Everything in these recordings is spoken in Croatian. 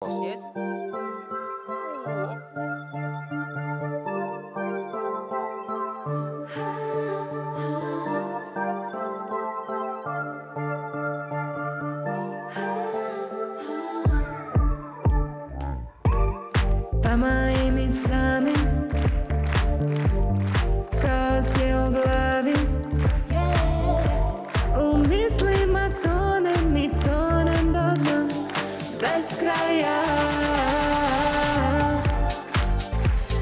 Yes. Tama i mi sami kao sjeo glavi. U mislima tonem i tonem do dna bez kraja.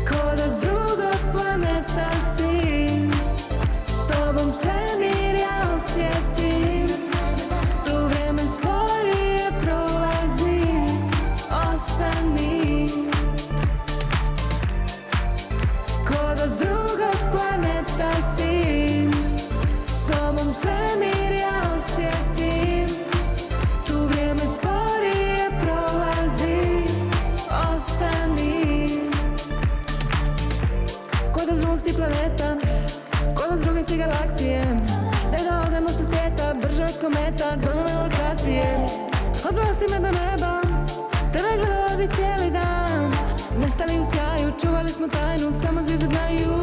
Ko da s drugog planeta si, s tobom svemir ja osjetim. Tu vreme sporije prolazi, ostani. Ko da s drugog planeta si, s tobom svemir ja osjetim. Tu vrijeme sporije prolazi, ostani. Ko da s drugog si planeta, ko da s druge si galaksije. Ne da odemo sa svijeta, brže od kometa, do nove lokacije. Odveo si me do neba, tebe gledala bi cijeli dan. Nestali u sjaju, čuvali smo tajnu, samo zvijezde znaju.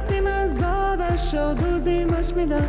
Ti me zoveš, oduzimaš mi da